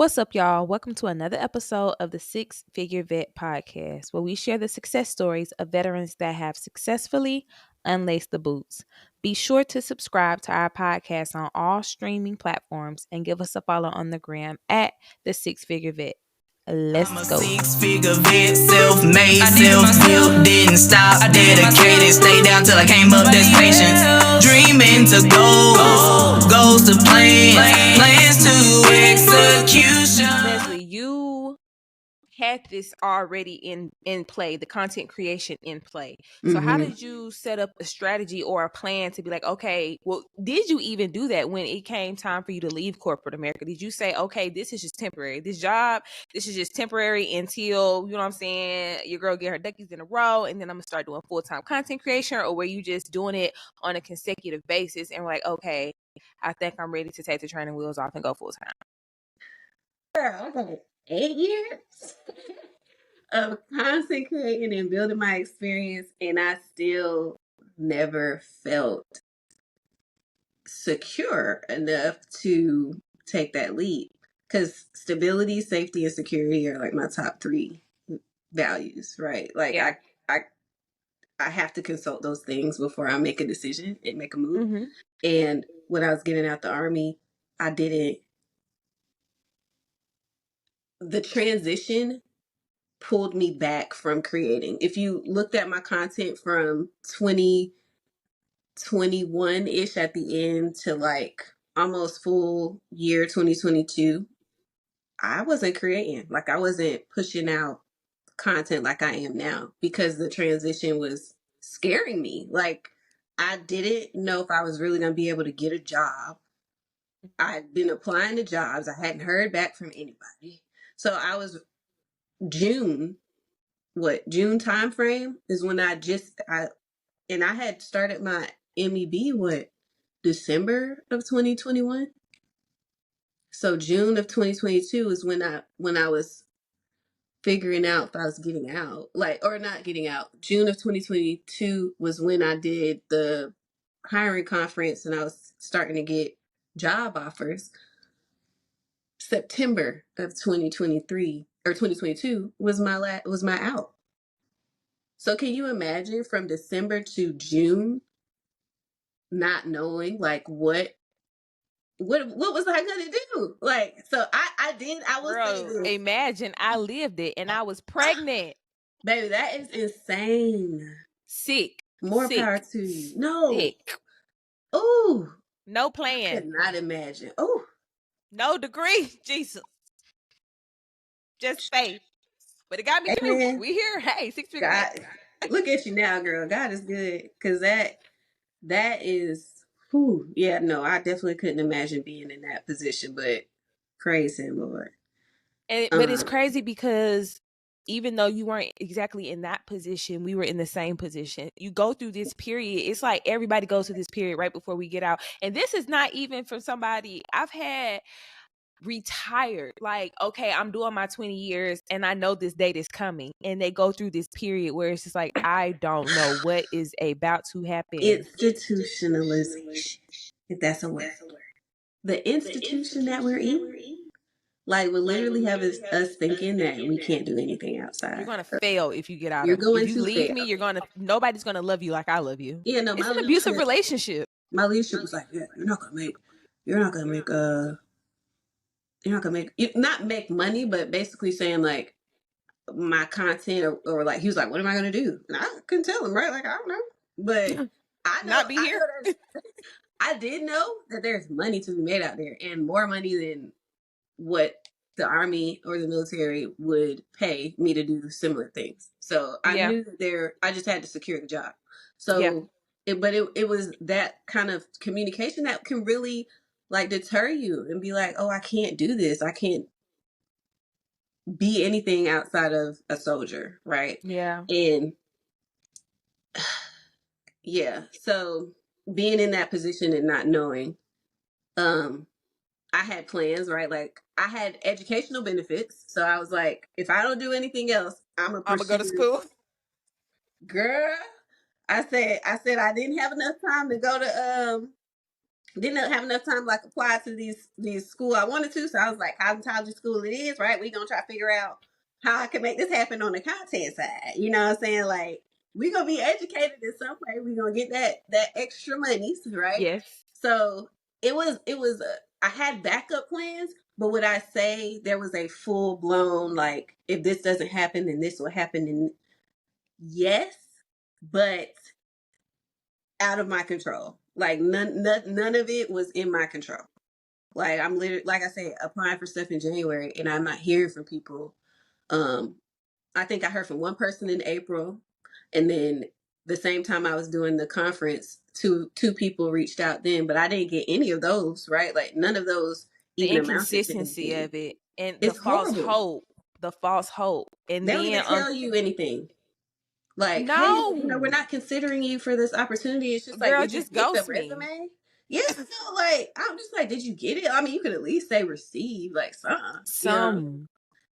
What's up, y'all? Welcome to another episode of the Six Figure Vet Podcast, where we share the success stories of veterans that have successfully unlaced the boots. Be sure to subscribe to our podcast on all streaming platforms and give us a follow on the gram at the Six Figure Vet. Let's go. I'm a six-figure vet, self-made, self-built, didn't stop, dedicated, stay down till I came up, that's patience. Dreaming to goals to plans to execution. Leslie, you had this already in play, the content creation in play. So how did you set up a strategy or a plan to be like, okay, well, did you even do that when it came time for you to leave corporate America? Did you say, okay, this is just temporary, this is just temporary until, you know what I'm saying, your girl get her duckies in a row and then I'm gonna start doing full-time content creation? Or were you just doing it on a consecutive basis and like, okay, I think I'm ready to take the training wheels off and go full-time? Girl, I got 8 years of content creating and building my experience, and I still never felt secure enough to take that leap. Because stability, safety, and security are like my top three values, right? Like Yeah. I have to consult those things before I make a decision and make a move. Mm-hmm. And when I was getting out the Army, I didn't. The transition pulled me back from creating. If you looked at my content from 2021-ish at the end to like almost full year 2022, I wasn't creating. Like I wasn't pushing out content like I am now because the transition was scaring me. Like I didn't know if I was really going to be able to get a job. I'd been applying to jobs. I hadn't heard back from anybody. So I was June time frame is when I had started my MEB December of 2021. So June of 2022 is when I was figuring out if I was getting out, like, or not getting out. June of 2022 was when I did the hiring conference and I was starting to get job offers. September of 2023 or 2022 was my out. So can you imagine from December to June not knowing like what was I gonna do? Like, so I will say Girl, this. imagine I lived it and I was pregnant. Baby, that is insane. Sick. More power Sick. to you. No. Sick. Ooh. No I could plan. not imagine. Oh. No degree. Jesus. Just faith. But it got me through. Amen. We here. Hey, 6 figure. God, look at you now, girl. God is good. Cause that is whew. Yeah, no, I definitely couldn't imagine being in that position, but praise him, Lord. But it's crazy because even though you weren't exactly in that position, we were in the same position. You go through this period. It's like everybody goes through this period right before we get out. And this is not even from somebody I've had retired. Like, okay, I'm doing my 20 years and I know this date is coming. And they go through this period where it's just like, I don't know what is about to happen. Institutionalization, if that's a word. The institution that we're in, like, will literally have us thinking that we can't do anything outside. You're gonna fail if you get out You're of it. going If you to leave fail. me, nobody's gonna love you like I love you. Yeah, no, It's an abusive relationship. My leadership was like, yeah, you're not gonna make money, but basically saying like my content or like he was like, what am I gonna do? And I couldn't tell him, right? Like, I don't know. But I know Not be here. I did know that there's money to be made out there and more money than what the Army or the military would pay me to do similar things. So I knew that I just had to secure the job. So it was that kind of communication that can really like deter you and be like, oh, I can't do this. I can't be anything outside of a soldier, right? Yeah. And yeah, so being in that position and not knowing, I had plans, right? Like I had educational benefits. So I was like, if I don't do anything else, I'm gonna go to school. Girl, I said I didn't have enough time to go to Didn't have enough time to like apply to these school I wanted to. So I was like, cosmetology school it is, right? We gonna try to figure out how I can make this happen on the content side. You know what I'm saying? Like we gonna be educated in some way. We gonna get that extra money, right? Yes. So it was I had backup plans, but would I say there was a full blown like if this doesn't happen, then this will happen? And yes, but out of my control. Like none of it was in my control. Like I'm literally, like I said, applying for stuff in January, and I'm not hearing from people. Um, I think I heard from one person in April, and then the same time I was doing the conference, two people reached out then, but I didn't get any of those. Right, like none of those The even amounted to inconsistency anything. of it and It's horrible. the false hope. And They don't even then tell you anything. Like, hey, we're no, not considering you for this opportunity. It's just like, girl, did you just get the ghost me. resume? Yes. So, like, I'm just like, did you get it? I mean, you could at least say receive, like, some. You know, Some,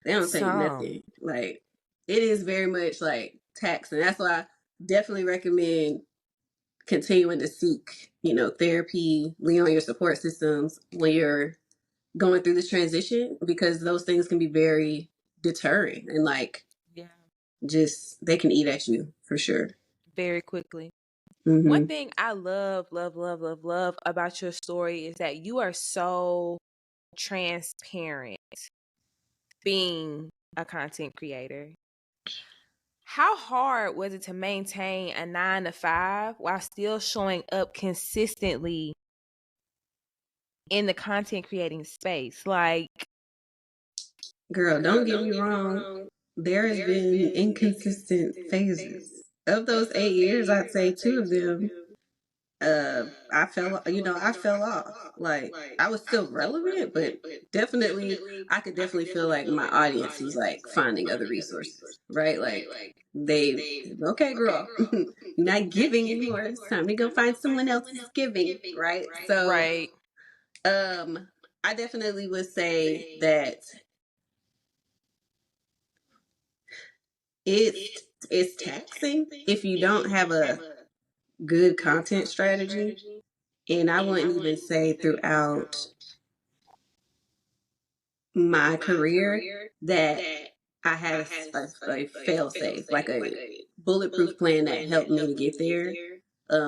they don't say some. nothing. Like, it is very much like taxing. That's why I definitely recommend continuing to seek, therapy, lean on your support systems when you're going through this transition, because those things can be very deterring and like Yeah, just they can eat at you for sure. very quickly. One Mm-hmm. thing I love, love, love, love, love about your story is that you are so transparent being a content creator. How hard was it to maintain a 9 to 5 while still showing up consistently in the content creating space? Like, Girl, don't get me wrong. There has been inconsistent phases. Of those 8 years, I'd say two of them, I fell off. Like, I was still relevant, but definitely, I could definitely feel like my audience was like finding other resources, right? Like, okay, girl, you're not giving anymore. It's time to go find someone else who's giving, right? So, right. um, I definitely would say that it's it's taxing if you don't have a good content strategy. And I wouldn't even say throughout my career that I had a fail safe, like a bulletproof plan that helped me to get there.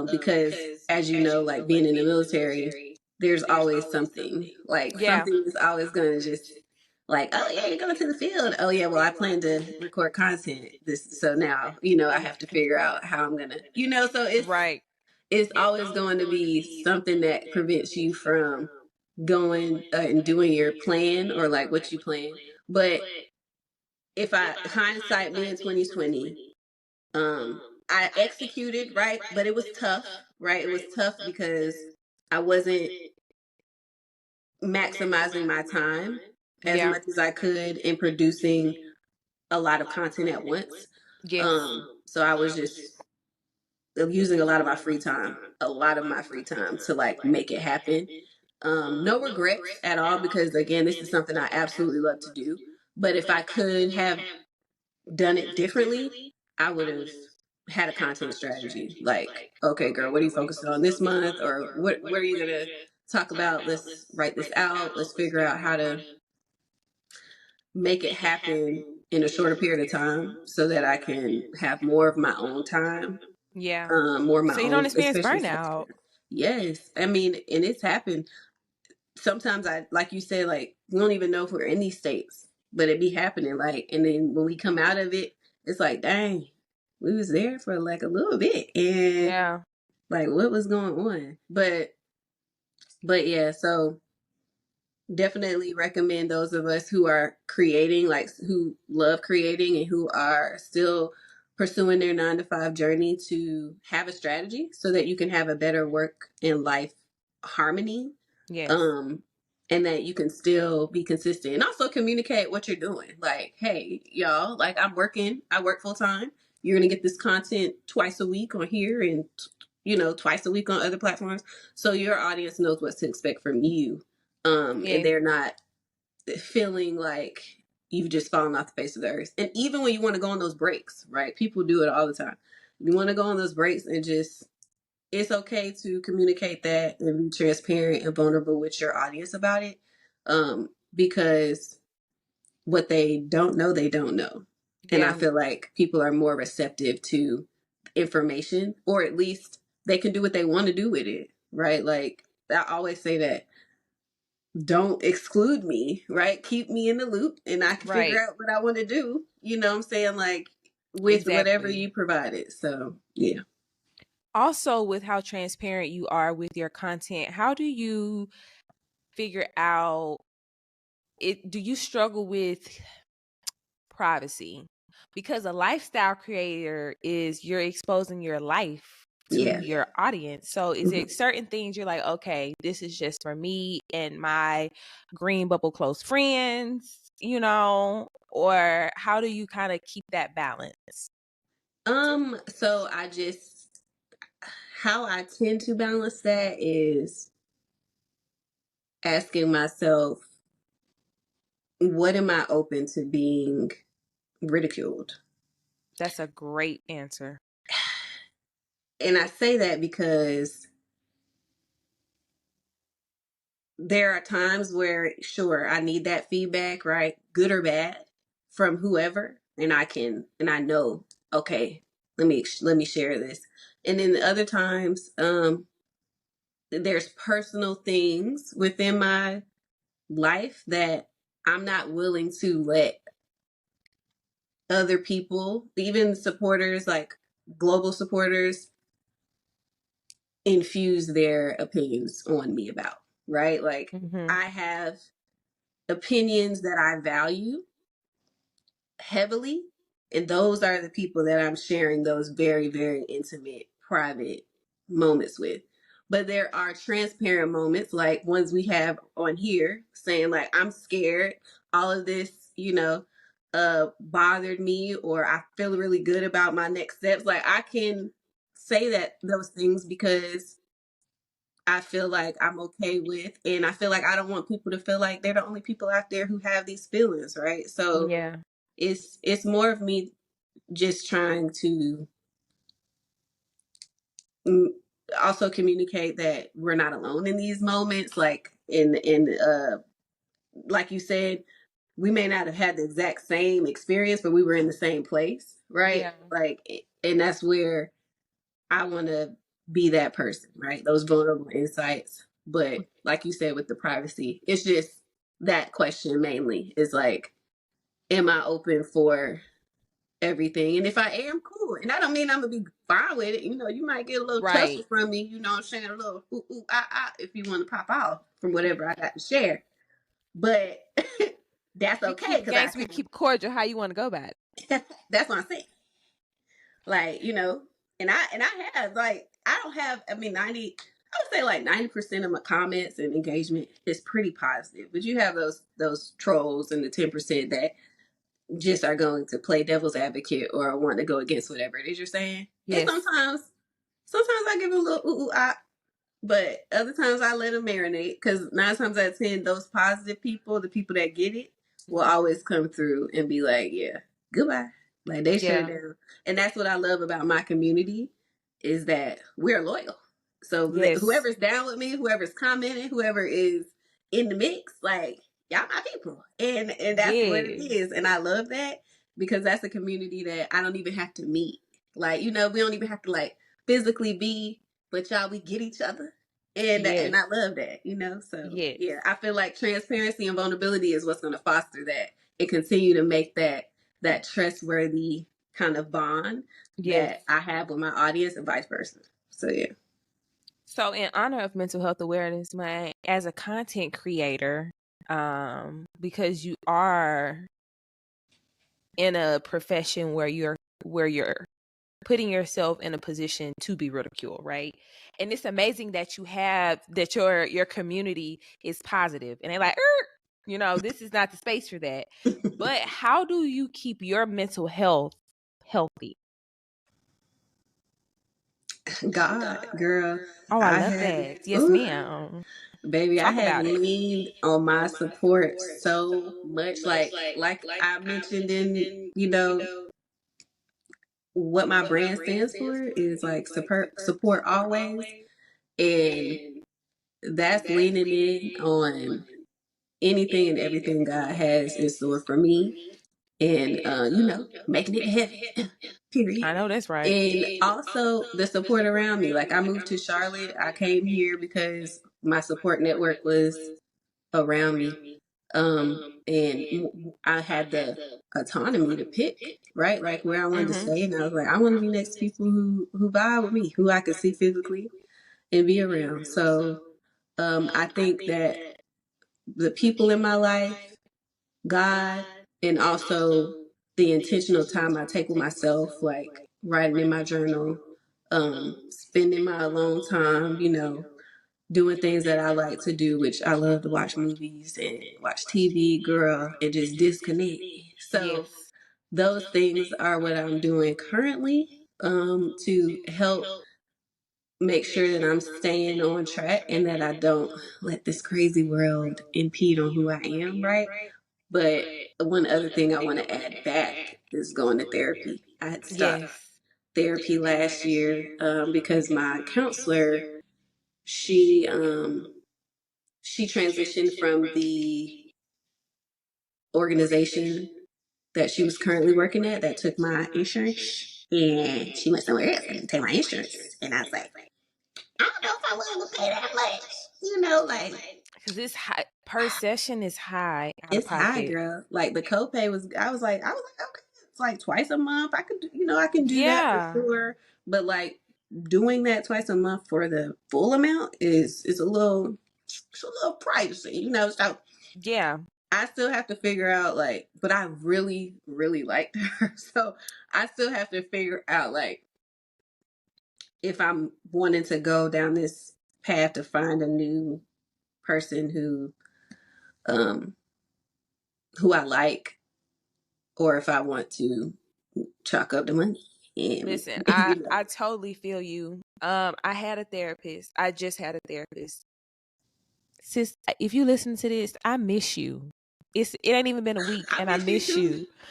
Because as you know, like being in the military, there's always something. Like Yeah. something is always going to just like, oh yeah, you're going to the field. Oh yeah, well I plan to record content. So now I have to figure out how I'm gonna, So Right. it's always going to be something that prevents you from going and doing your plan or like what you plan. But if I hindsight me in 2020, um, I executed right, but it was tough, right? It was tough because I wasn't maximizing my time as Yeah. much as I could in producing a lot of content at once. Yes. So I was just using a lot of my free time to like make it happen. No regrets at all because again, this is something I absolutely love to do. But if I could have done it differently, I would have had a content strategy. Like, okay, girl, what are you focusing on this month? Or what are you gonna talk about? Let's write this out. Let's figure out how to make it happen in a shorter period of time so that I can have more of my own time, Yeah. more of my So you don't own, experience especially burnout. yes. I mean, and it's happened. Sometimes I, like you said, like we don't even know if we're in these states, but it be happening. Like, and then when we come out of it, it's like, dang, we was there for like a little bit, and Yeah. like what was going on? But yeah, so definitely recommend those of us who are creating, like who love creating and who are still pursuing their 9 to 5 journey to have a strategy so that you can have a better work and life harmony. Yes. And that you can still be consistent and also communicate what you're doing. Like, hey, y'all, like I work full time. You're gonna get this content twice a week on here and twice a week on other platforms. So your audience knows what to expect from you. And Yeah. they're not feeling like you've just fallen off the face of the earth. And even when you want to go on those breaks, right? People do it all the time. You want to go on those breaks and just it's okay to communicate that and be transparent and vulnerable with your audience about it. Because what they don't know, they don't know. And I Yeah. feel like people are more receptive to information, or at least they can do what they want to do with it, right? Like I always say that, don't exclude me, right? Keep me in the loop and I can figure Right. out what I want to do. You know what I'm saying? Like with whatever Exactly. you provided. So, yeah. Also, with how transparent you are with your content, how do you figure out it? Do you struggle with privacy? Because a lifestyle creator is you're exposing your life to Yeah. your audience. So is Mhm. it certain things you're like, okay, this is just for me and my green bubble close friends, or how do you kind of keep that balance? So I just, how I tend to balance that is asking myself, what am I open to being ridiculed? That's a great answer. And I say that because there are times where, sure, I need that feedback, right? Good or bad, from whoever, and I know, okay, let me share this. And then the other times, there's personal things within my life that I'm not willing to let other people, even supporters, like global supporters, infuse their opinions on me about, right? Like Mm-hmm. I have opinions that I value heavily, and those are the people that I'm sharing those very, very intimate, private moments with. But there are transparent moments like ones we have on here saying like, I'm scared, all of this, bothered me, or I feel really good about my next steps. Like I can say that those things because I feel like I'm okay with, and I feel like I don't want people to feel like they're the only people out there who have these feelings, right? So Yeah. it's more of me just trying to, mm, also communicate that we're not alone in these moments. Like like you said, we may not have had the exact same experience, but we were in the same place, right? Yeah. Like, and that's where I want to be that person, right? Those vulnerable insights. But like you said, with the privacy, it's just that question mainly is like, am I open for everything? And if I am, cool. And I don't mean I'm gonna be fine with it. You might get a little Right. tussle from me, what I'm saying, a little ooh, ooh, ah, ah, if you want to pop off from whatever I got to share. But that's We okay keep because I gangster, we keep cordial. How you want to go about it? that's what I'm saying. Like, and I have like I don't have, I mean, 90% of my comments and engagement is pretty positive. But you have those trolls and the 10% that just are going to play devil's advocate or want to go against whatever it is you're saying. And Yes. sometimes I give a little ooh, ooh, ah, but other times I let them marinate, because 9 times out of 10, those positive people, the people that get it, will always come through and be like, yeah, goodbye. Like they shut it Yeah. down. And that's what I love about my community, is that we're loyal. So Yes. whoever's down with me, whoever's commenting, whoever is in the mix, like y'all my people. And that's what it Yes. is. And I love that, because that's a community that I don't even have to meet. Like, we don't even have to like physically be, but y'all, we get each other. And Yes. I love that. So Yes. yeah, I feel like transparency and vulnerability is what's going to foster that and continue to make that trustworthy kind of bond Yes. that I have with my audience, and vice versa. So yeah. So, in honor of Mental Health Awareness Month, as a content creator, because you are in a profession where you're putting yourself in a position to be ridiculed, right? And it's amazing that you have that your community is positive, and they're like, this is not the space for that. But how do you keep your mental health healthy? God, girl, Oh, I I love had, that. Yes, ooh, ma'am. baby, I Talk have about it. leaned on my support so much. Like I mentioned in, what my brand stands for is like support always. And that's leaning in on anything and everything God has in store for me. And, making it to heaven, period. I know that's right. And also the support around me. Like I moved to Charlotte. I came here because my support network was around me. And I had the autonomy to pick, right? Like where I wanted to stay. And I was like, I want to be next to people who vibe with me, who I could see physically and be around. So, I think that the people in my life, God, and also the intentional time I take with myself, like writing in my journal, spending my alone time, doing things that I like to do, which I love to watch movies and watch TV, girl, and just disconnect. So Yes. those things are what I'm doing currently, to help make sure that I'm staying on track and that I don't let this crazy world impede on who I am, right? But one other thing I want to add back is going to therapy. I had stopped Yes. therapy last year, because my counselor, she she transitioned from the organization that she was currently working at that took my insurance, and she went somewhere else and take my insurance. And I was like, I don't know if I'm willing to pay that much. Like Because it's high per session is high out of it's high, pocket. girl. Like the copay was. I was like, okay, it's like twice a month. I can do that for Yeah. sure. But like doing that twice a month for the full amount is a little pricey, So Yeah. I still have to figure out like, but I really, really liked her. So I still have to figure out like if I'm wanting to go down this path to find a new person um who I like, or if I want to chalk up the money and Listen, I totally feel you. I had a therapist. I just had a therapist. Sis, if you listen to this, I miss you. It ain't even been a week, I and I miss you miss too.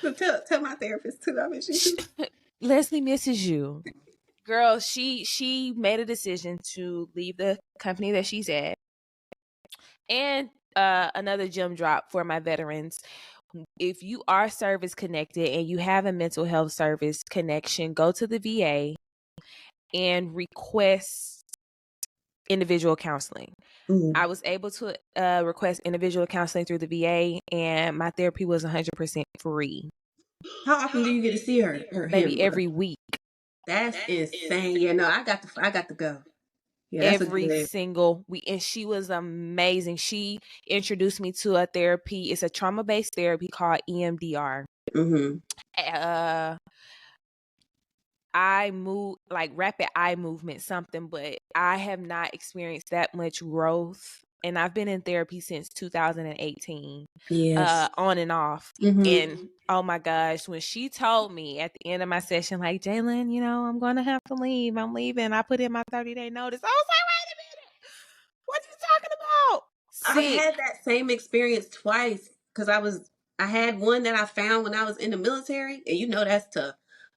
you. So tell my therapist too. I miss you too. Leslie misses you, girl. She made a decision to leave the company that she's at, and another gem drop for my veterans. If you are service connected and you have a mental health service connection, go to the VA and request individual counseling. Mm. I was able to request individual counseling through the VA, and my therapy was 100% free. How often do you get to see her or Maybe him? every week, That's insane. Yeah, no, I got to go. Yeah, that's a every good. single week. And she was amazing. She introduced me to a therapy. It's a trauma based therapy called EMDR. Mm-hmm. Uh, eye move like rapid eye movement something, but I have not experienced that much growth, and I've been in therapy since 2018, Yes. on and off. Mm-hmm. And oh my gosh, when she told me at the end of my session, like, Jalen, I'm gonna have to leave, I'm leaving, I put in my 30-day notice, I was like, wait a minute, what are you talking about? I've Sick. had that same experience twice because I had one that I found when I was in the military, and that's tough.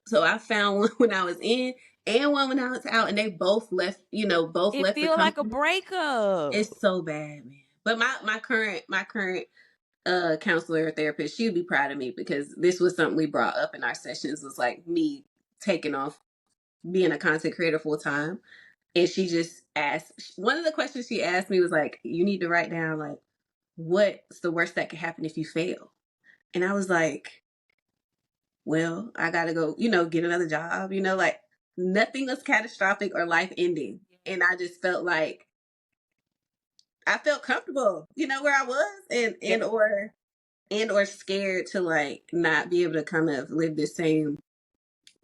So I found one when I was in and one when I was out, and they both It left the feel like a company. breakup. It's so bad, man. But my current counselor or therapist, she'd be proud of me because this was something we brought up in our sessions, was like me taking off being a content creator full time. And she just asked, one of the questions she asked me was like, you need to write down like, what's the worst that could happen if you fail? And I was like, well, I gotta go, get another job, like nothing was catastrophic or life ending. And I just felt like I felt comfortable, where I was, and Yeah. or scared to like not be able to kind of live the same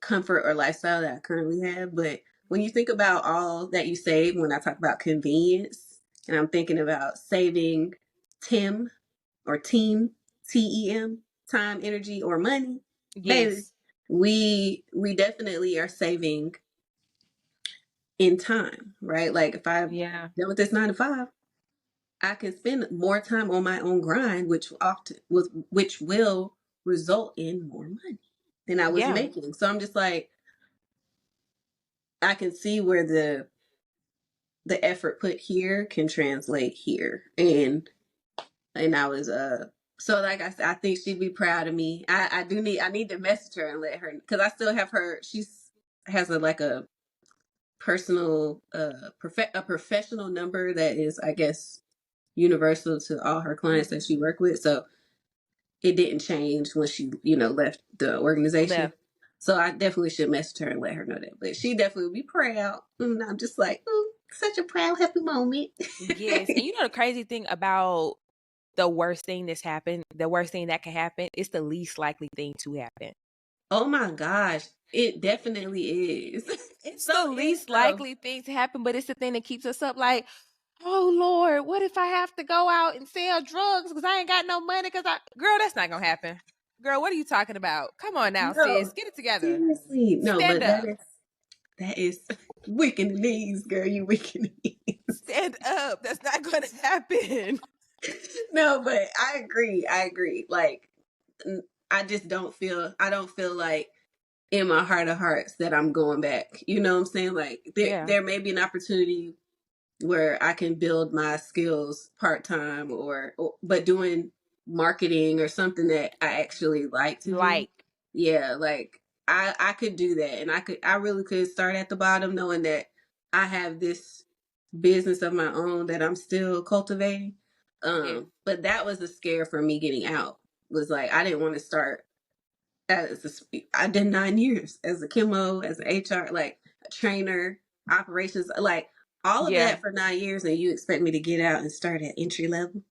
comfort or lifestyle that I currently have. But when you think about all that you save, when I talk about convenience, and I'm thinking about saving Tim or team, TEM, time, energy, or money, baby, Yes. we definitely are saving in time, right? Like if I Yeah. done with this 9 to 5, I can spend more time on my own grind, which will result in more money than I was Yeah. making. So I'm just like, I can see where the effort put here can translate here. And I was so like I said, I think she'd be proud of me. I need to message her and let her, because I still have her. She's has a like a personal a professional number that is, I guess, universal to all her clients that she worked with. So it didn't change when she, left the organization. Left. So I definitely should message her and let her know that. But she definitely would be proud. And I'm just like, oh, such a proud, happy moment. Yes. And you know the crazy thing about the worst thing that's happened, the worst thing that can happen, it's the least likely thing to happen. Oh my gosh. It definitely is. It It's so the is least though. likely thing to happen, but it's the thing that keeps us up. Like, oh Lord, what if I have to go out and sell drugs because I ain't got no money? Girl, that's not gonna happen. Girl, what are you talking about? Come on now, sis, No, get it together. seriously. No, Stand but up, that is weak in the knees, girl. You weak in the knees. stand up. That's not gonna happen. No, but I agree. I agree. Like, I just I don't feel like in my heart of hearts that I'm going back. You know what I'm saying? Like Yeah, there may be an opportunity where I can build my skills part time, or but doing marketing or something that I actually like to do. like Yeah, like I could do that, and I really could start at the bottom, knowing that I have this business of my own that I'm still cultivating. yes, But that was the scare for me getting out. Was like I didn't want to start I did 9 years as a chemo, as an HR, like a trainer, operations, like all of yeah. that for 9 years, and you expect me to get out and start at entry level.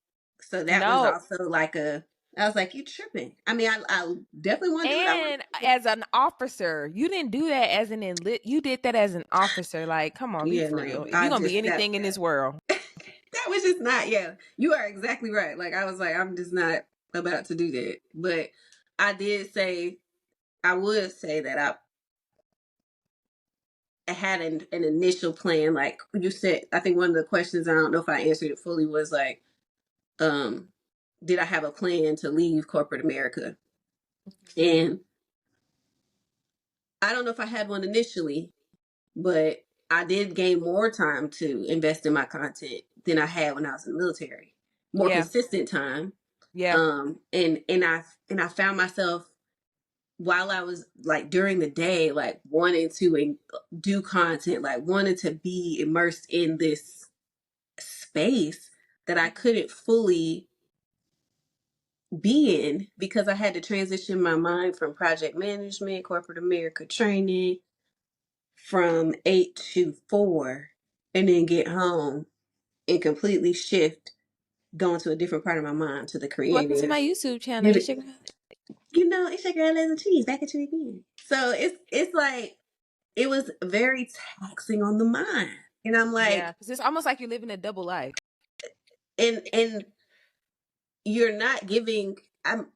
So that was No, also like I was like, you tripping. I mean, I definitely want to do it. I want and as an officer, you didn't do that as an enlit. You did that as an officer. Like, come on, be yeah, for no, real. If you're I gonna be just, anything in this world, that was just not, yeah, you are exactly right. Like, I was like, I'm just not about to do that. But I did say, I would say that I had an initial plan. Like you said, I think one of the questions, I don't know if I answered it fully, was like, um, did I have a plan to leave corporate America? And I don't know if I had one initially, but I did gain more time to invest in my content than I had when I was in the military. More yeah, consistent time. yeah. And I found myself, while I was like during the day, like wanting to do content, like wanting to be immersed in this space that I couldn't fully be in, because I had to transition my mind from project management, corporate America training, from 8 to 4, and then get home and completely shift, going to a different part of my mind, to the Welcome to creative. my YouTube channel. You, It's your it's your girl Leslie Latrice back at you again. So it's like it was very taxing on the mind, and I'm yeah, like, because it's almost like you're living a double life. and you're not giving.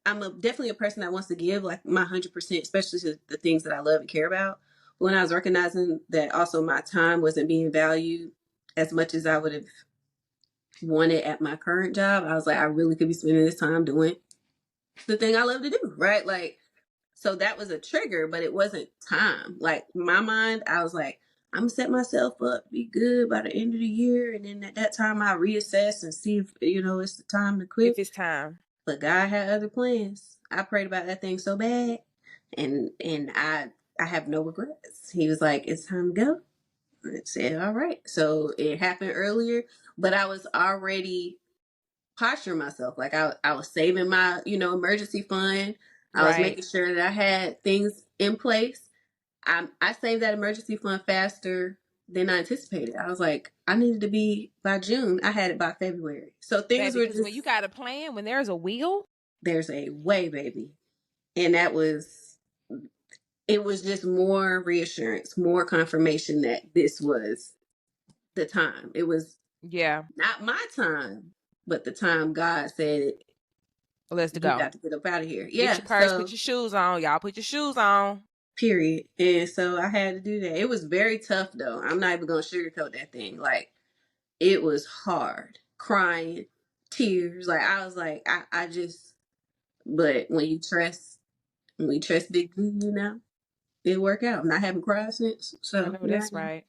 Definitely a person that wants to give like my 100%, especially to the things that I love and care about. But when I was recognizing that also my time wasn't being valued as much as I would have wanted at my current job, I was like, I really could be spending this time doing the thing I love to do, right? Like, so that was a trigger, but it wasn't time. Like, my mind, I was like, I'm gonna set myself up, be good by the end of the year, and then at that time I reassess and see if it's the time to If quit. it's time. But God had other plans. I prayed about that thing so bad, and I have no regrets. He was like, it's time to go. I said, all right. So it happened earlier, but I was already posturing myself. Like, I was saving my, emergency fund. I was Right. making sure that I had things in place. I saved that emergency fund faster than I anticipated. I was like, I needed to be by June. I had it by February. So things Baby, were because just, when you got a plan, when there's a wheel, there's a way, baby. And it was just more reassurance, more confirmation that this was the time. It was yeah, not my time, but the time God said, let's you go. got to get up out of here. Get Yeah. your purse, put So, your shoes on. Y'all put your shoes on. period. And so I had to do that. It was very tough, though. I'm not even going to sugarcoat that thing. Like, it was hard. Crying, tears. Like, I was like, but when we trust Big G, it work out. And I haven't cried since. I So know here that's I am. right.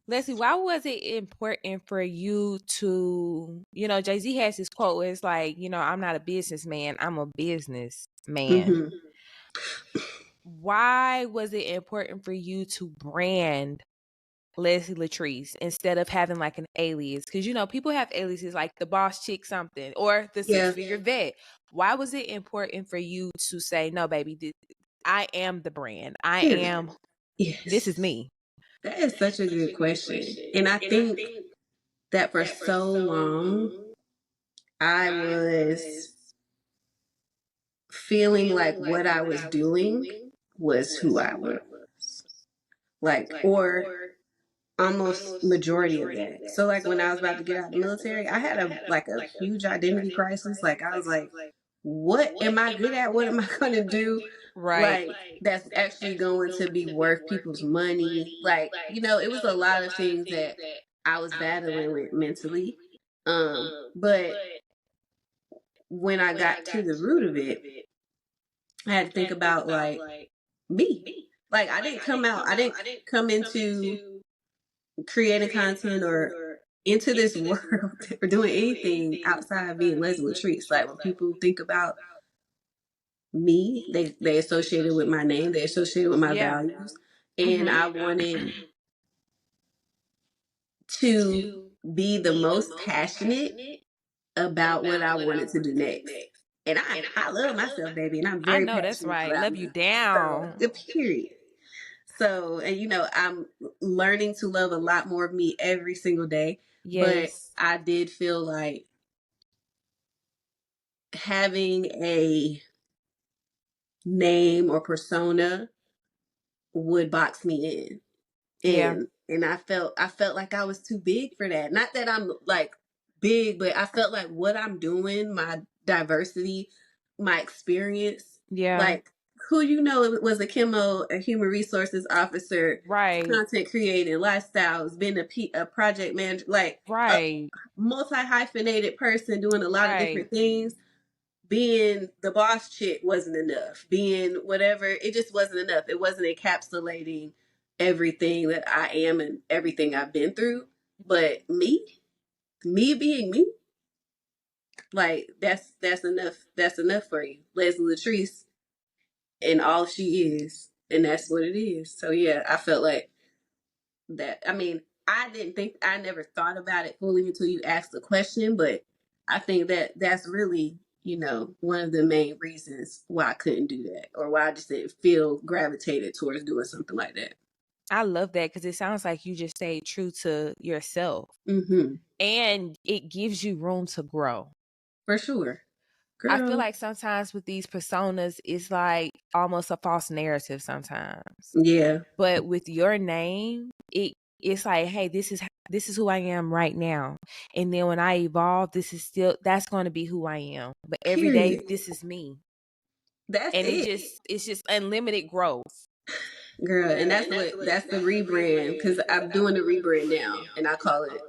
Leslie, why was it important for you to, Jay-Z has this quote where it's like, I'm not a businessman, I'm a businessman. Mm-hmm. Why was it important for you to brand Leslie Latrice instead of having like an alias? Because people have aliases like the boss chick something or the Yeah. six-figure vet. Why was it important for you to say, no, baby, I am the brand. I Period. am, this is Yes. me. That is such a good question. And I think that for so long, I was feeling like what I was doing was who I was. Like, or almost majority of that. So like when I was about to get out of the military, I had a huge identity crisis. Like I was like, what am I good at? What am I gonna do? Right. Like that's actually going to be worth people's money. Like, it was a lot of things that I was battling with mentally. But when I got to the root of it, I had to think about like me. Like I didn't come into creating content or into this world or doing anything outside of being Leslie Latrice. Like when people think about me, they associate it with my name, they associate it with my Yeah. values. And I wanted to be the most passionate about what I wanted to do next. And I love myself, baby, and I'm I very know that's passionate right. about Love you me. So down. the period. So, and I'm learning to love a lot more of me every single day. But Yes. I did feel like having a name or persona would box me in. Yeah. And I felt like I was too big for that. Not that I'm like big, but I felt like what I'm doing, my diversity, my experience, Yeah. like who was a chemo, a human resources officer, Right. content creating, lifestyles, being a project manager, like a Right. multi hyphenated person doing a lot of Right. different things. Being the boss chick wasn't enough. Being whatever, it just wasn't enough. It wasn't encapsulating everything that I am and everything I've been through. But me being me, like that's enough. That's enough for you, Leslie Latrice, and all she is, and that's what it is. So yeah, I felt like that. I mean, I never thought about it fully until you asked the question, but I think that that's really, one of the main reasons why I couldn't do that or why I just didn't feel gravitated towards doing something like that. I love that because it sounds like you just stayed true to yourself Mm-hmm. and it gives you room to grow. For sure. I feel Girl. like sometimes with these personas, it's like almost a false narrative sometimes. Yeah. But with your name, it's like, hey, this is who I am right now. And then when I evolve, that's going to be who I am. But every day, Period. this is me. That's And it. it's just unlimited growth. Girl, and that's the rebrand because I'm doing the rebrand now, and I call it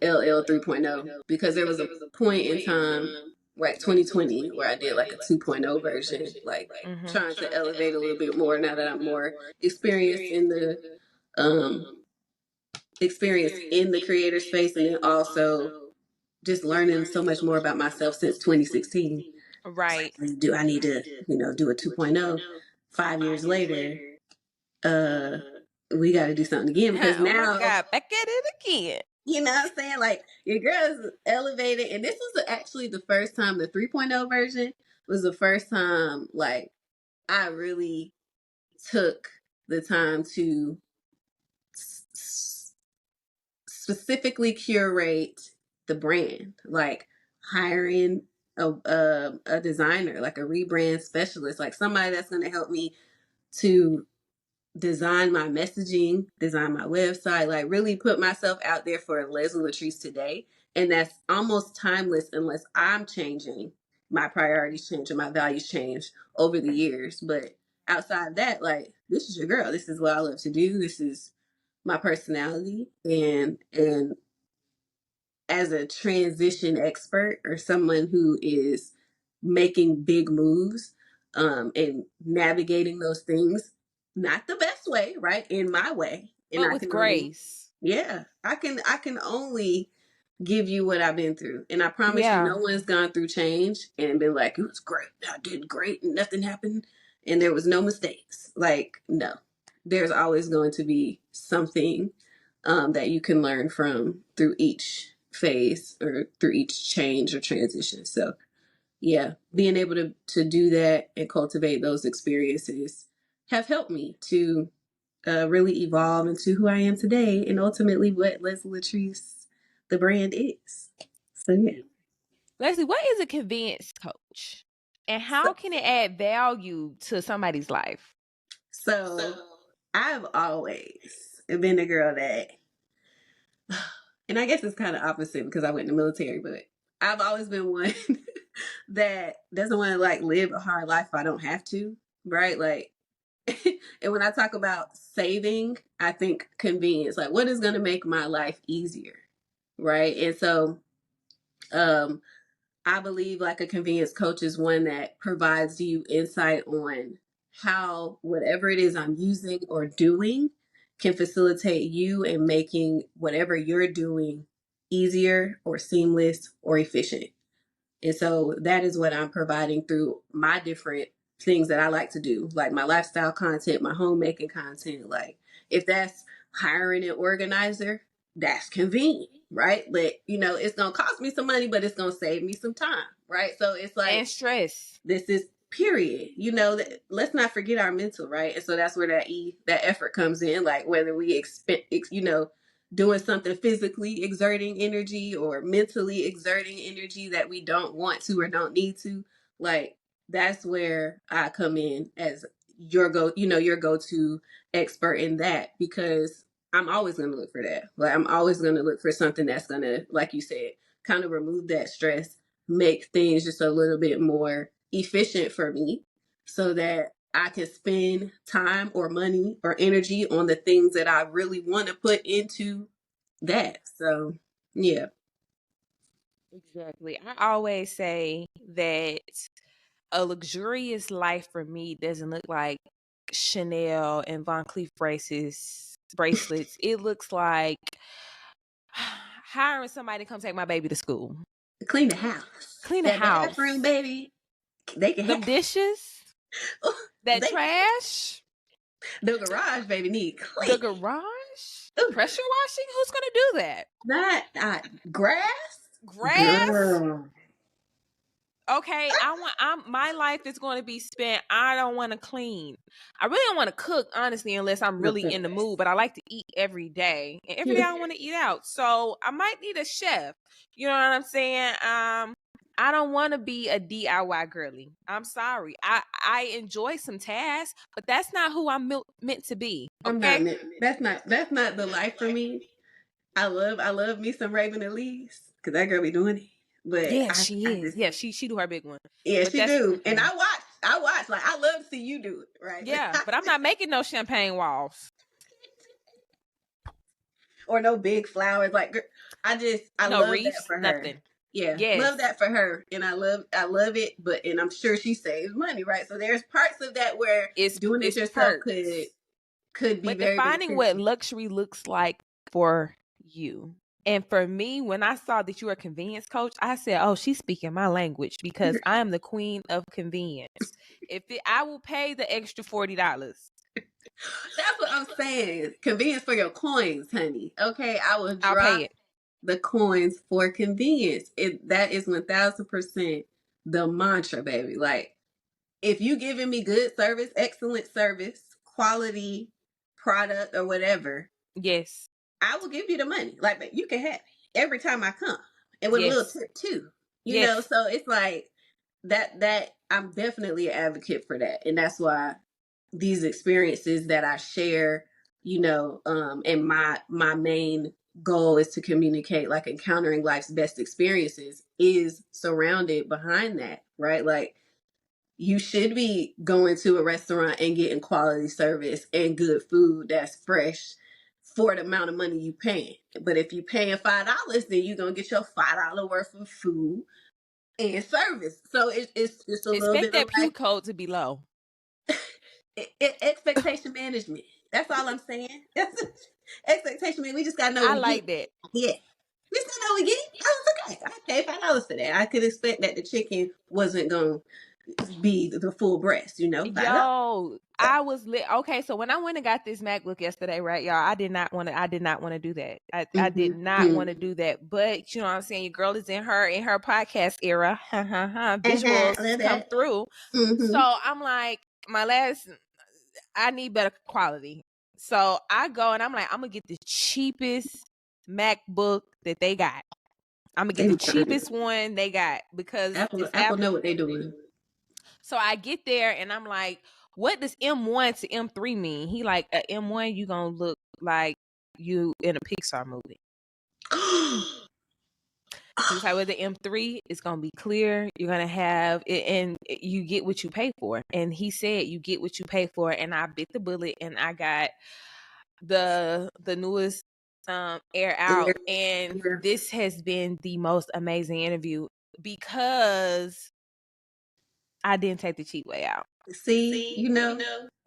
LL 3.0 because there was a point in time like 2020 where I did like a 2.0 version, like Mhm. trying to elevate a little bit more now that I'm more experienced in the um creator space, and then also just learning so much more about myself since 2016. It's Right. like, do I need to, do a 2.0 5 years later? uh we got to do something again because Oh my now, God, back at it again. you know what I'm saying, like your girl's elevated, and this was actually the first time, the 3.0 version was the first time like I really took the time to specifically curate the brand, like hiring a designer, like a rebrand specialist, like somebody that's going to help me to design my messaging, design my website, like really put myself out there for Leslie Latrice today. And that's almost timeless unless I'm changing, my priorities change and my values change over the years. But outside of that, like this is your girl. This is what I love to do. This is my personality. And as a transition expert or someone who is making big moves, and navigating those things, not the best way, right? In my way. And But I with can only, grace. yeah, I can only give you what I've been through. And I promise you, Yeah. no one's gone through change and been like, it was great. I did great and nothing happened. And there was no mistakes. Like, no, there's always going to be something that you can learn from through each phase or through each change or transition. So, yeah, being able to do that and cultivate those experiences have helped me to really evolve into who I am today and ultimately what Leslie Latrice, the brand, is. So, yeah. Leslie, what is a convenience coach? And So, how can it add value to somebody's life? so I've always been a girl that, and I guess it's kind of opposite because I went in the military, but I've always been one that doesn't want to like live a hard life if I don't have to, right? Like, and when I talk about saving, I think convenience, like what is going to make my life easier, right? And so, um, I believe like a convenience coach is one that provides you insight on how whatever it is I'm using or doing can facilitate you in making whatever you're doing easier or seamless or efficient. And so that is what I'm providing through my different things that I like to do, like my lifestyle content, my homemaking content. Like if that's hiring an organizer, that's convenient, right? But you know, it's gonna cost me some money, but it's gonna save me some time, right? So it's And like stress. this is period. You know, that let's not forget our mental, right? And so that's where that effort comes in, like whether we expect, you know, doing something physically exerting energy or mentally exerting energy that we don't want to or don't need to, like that's where I come in as your go-to expert in that, because I'm always going to look for that. Like I'm always going to look for something that's going to, like you said, kind of remove that stress, make things just a little bit more efficient for me so that I can spend time or money or energy on the things that I really want to put into that. So, yeah. Exactly. I always say that a luxurious life for me doesn't look like Chanel and Von Cleef bracelets. It looks like hiring somebody to come take my baby to school. Clean the house. Clean the That bathroom, house. baby, they can Them have. dishes. That They trash. the garage, baby, need The clean. garage. Ooh, Pressure washing? Who's gonna do that? not grass, Grass? girl. Okay, my life is going to be spent. I don't want to clean. I really don't want to cook, honestly, unless I'm really in the mood. But I like to eat every day, and every day I want to eat out. So I might need a chef. You know what I'm saying? I don't want to be a DIY girly. I'm sorry. I enjoy some tasks, but that's not who I'm meant to be. I'm not Okay? meant. That's not the life for me. I love me some Raven Elise because that girl be doing it. But Yeah, she I is. just Yeah, she do her big one. yeah, But she that's do. And I watch like I love to see you do it, right? yeah. But I'm not making no champagne walls. Or no big flowers. Like I No love that reefs. for her. Nothing. Yeah, love Yes. that for her, and I love it. But and I'm sure she saves money, right? So there's parts of that where doing it It's yourself perks. could be But very defining what beneficial. luxury looks like for you. And for me, when I saw that you were a convenience coach, I said, "Oh, she's speaking my language because I am the queen of convenience. I will pay the extra $40. That's what I'm saying. Convenience for your coins, honey. Okay, I will I'll pay drop it." the coins for convenience. That is 1,000% the mantra, baby. Like if you giving me good service, excellent service, quality product or whatever, Yes. I will give you the money. Like but you can have it every time I come, and with a little Yes. tip too. You know, Yes. so it's like that. I'm definitely an advocate for that, and that's why these experiences that I share, and my main goal is to communicate like encountering life's best experiences is surrounded behind that, right? Like you should be going to a restaurant and getting quality service and good food that's fresh for the amount of money you paying. But if you paying $5, then you're gonna get your $5 worth of food and service. So it's a little Expect bit of that pew like code to be low. expectation management. That's all I'm saying. Expectation man. We just gotta know what I we get. like that. Yeah. We just gotta know what we get. Oh, it's okay. I paid $5 for that. I could expect that the chicken wasn't gonna be the full breast, $5. Yo, So. I was lit. Okay, so when I went and got this MacBook yesterday, right, y'all, I did not want to do that. I did not want to do that. But you know what I'm saying? Your girl is in her podcast era. I Visuals love come that. through. Mm-hmm. So I'm like, I need better quality. So I go and I'm like, I'm gonna get the cheapest MacBook that they got. I'm gonna get They the be trying to cheapest one they got because it's Apple know what they doing. So I get there and I'm like, what does M1 to M3 mean? He like, at M1, you gonna look like you in a Pixar movie. He was like, with the M3, it's gonna be clear. You're gonna have it, and you get what you pay for. And he said, you get what you pay for. And I bit the bullet, and I got the newest Air Yeah, out. And yeah. this has been the most amazing interview because I didn't take the cheap way out. See,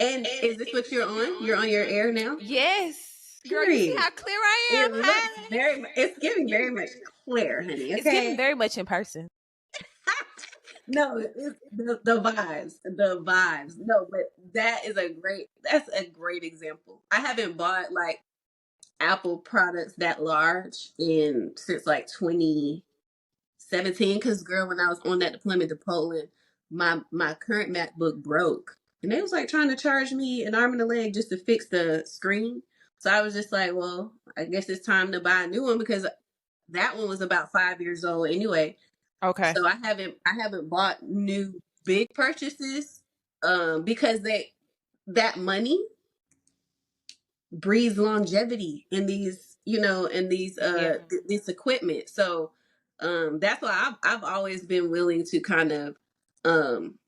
and is this what you're on? You're on your air now? Yes. Girl, you see Period. how clear I It am, looks honey? it's giving very much clear, honey. It's giving Okay. very much in person. No, it's the vibes, the vibes. No, but that's a great example. I haven't bought like Apple products that large in since like 2017. Because girl, when I was on that deployment to Poland, my current MacBook broke, and they was like trying to charge me an arm and a leg just to fix the screen. So I was just like, well, I guess it's time to buy a new one because that one was about 5 years old anyway. Okay. So I haven't bought new big purchases because that money breeds longevity in these, in these Yeah. this equipment. So that's why I've always been willing to kind of um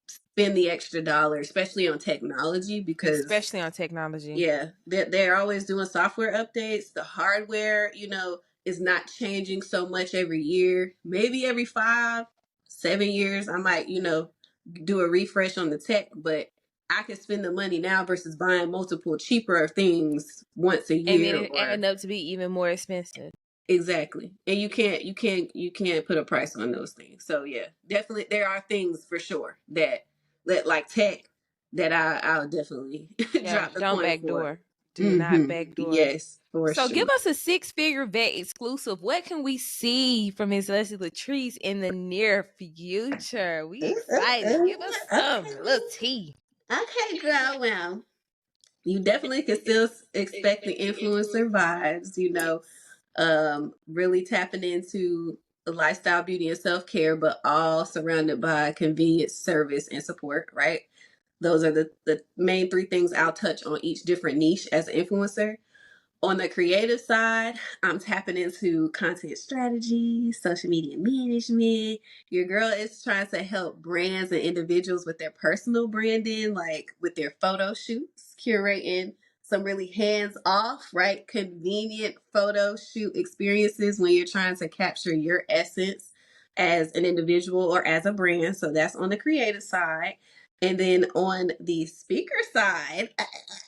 spend the extra dollar, especially on technology, because Especially on technology. yeah, they're always doing software updates. The hardware, is not changing so much every year. Maybe every 5, 7 years, I might, do a refresh on the tech, but I can spend the money now versus buying multiple cheaper things once a And then year it or ended up to be even more expensive. exactly. And you can't put a price on those things. So yeah, definitely there are things for sure that like tech that I'll definitely Yeah. drop the Don't coin for. backdoor. Do not backdoor. Yes, for So sure. give us a 6-figure vet exclusive. What can we see from Miss Leslie Latrice in the near future? We excited. Give us some. A little tea. Okay, girl. Well, you definitely can still expect the influencer vibes, really tapping into the lifestyle, beauty, and self care, but all surrounded by convenience, service, and support, right? Those are the main three things I'll touch on each different niche as an influencer. On the creative side, I'm tapping into content strategy, social media management. Your girl is trying to help brands and individuals with their personal branding, like with their photo shoots, curating some really hands off, right? Convenient photo shoot experiences when you're trying to capture your essence as an individual or as a brand. So that's on the creative side. And then on the speaker side,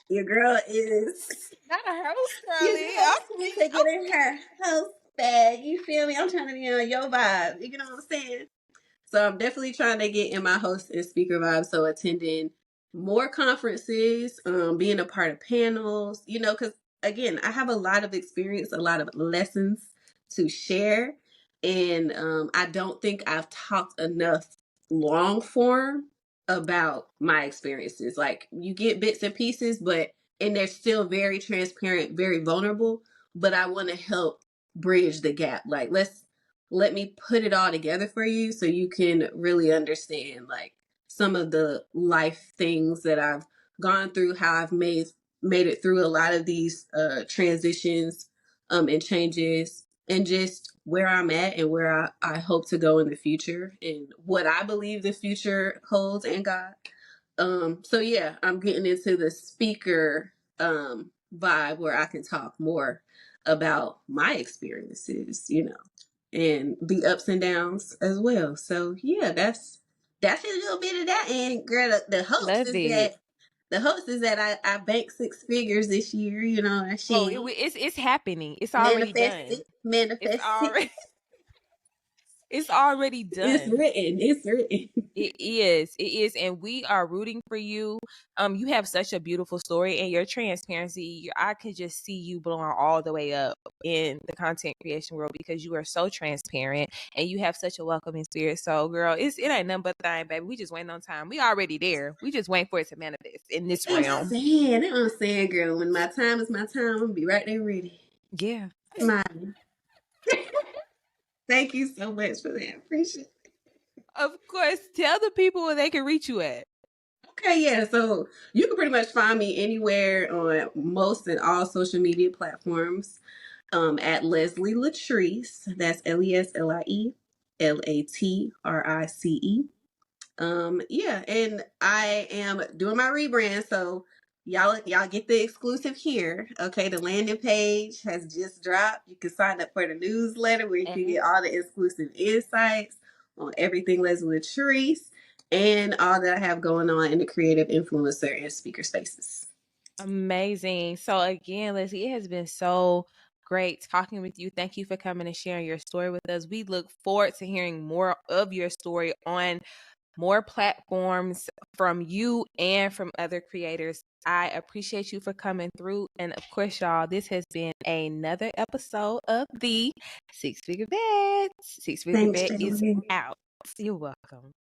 your girl is Not a host, your girlie. girl is trying to get in Okay. her house bag. You feel me? I'm trying to be on your vibe. You know what I'm saying? So I'm definitely trying to get in my host and speaker vibe. So attending more conferences, being a part of panels, because again, I have a lot of experience, a lot of lessons to share. And I don't think I've talked enough long form about my experiences. Like you get bits and pieces, and they're still very transparent, very vulnerable. But I want to help bridge the gap. Like let me put it all together for you so you can really understand like some of the life things that I've gone through, how I've made it through a lot of these transitions and changes, and just where I'm at and where I hope to go in the future and what I believe the future holds and God. So yeah, I'm getting into the speaker vibe where I can talk more about my experiences, and the ups and downs as well. So yeah, that's a little bit of that. And girl, the hopes Love is it. that I bank 6 figures this year. You know, that Oh, shit it's happening. It's already manifest done. it, It's manifest it. already it's already It's done. written. It's written. It is. It is. And we are rooting for you. You have such a beautiful story and your transparency. I can just see you blowing all the way up in the content creation world because you are so transparent and you have such a welcoming spirit. So, girl, it ain't nothing but time, baby. We just waiting on time. We already there. We just waiting for it to manifest in this realm. That's what I'm saying, girl. When my time is my time, I'm gonna be right there ready. Yeah. Smiling. Thank you so much for that. Appreciate it. Of course. Tell the people where they can reach you at. Okay, yeah. So you can pretty much find me anywhere on most and all social media platforms. At Leslie Latrice. That's LeslielAtrice. Yeah, and I am doing my rebrand, so y'all get the exclusive here. Okay, the landing page has just dropped. You can sign up for the newsletter where you can get all the exclusive insights on everything Leslie Latrice and all that I have going on in the creative influencer and speaker spaces. Amazing. So again, Leslie, it has been so great talking with you. Thank you for coming and sharing your story with us. We look forward to hearing more of your story on more platforms from you and from other creators. I appreciate you for coming through. And of course, y'all, this has been another episode of the Six Figure Vet. Six Figure Thanks, Vet is gentlemen. out. You're welcome.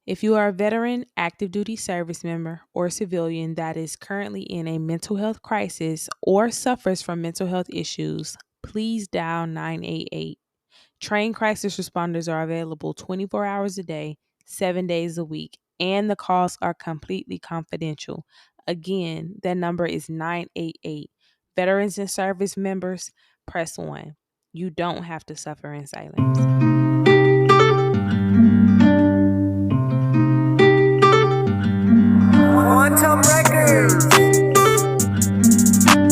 If you are a veteran, active duty service member, or civilian that is currently in a mental health crisis or suffers from mental health issues, please dial 988. Trained crisis responders are available 24 hours a day, 7 days a week, and the calls are completely confidential. Again, that number is 988. Veterans and service members, press 1. You don't have to suffer in silence. One top right.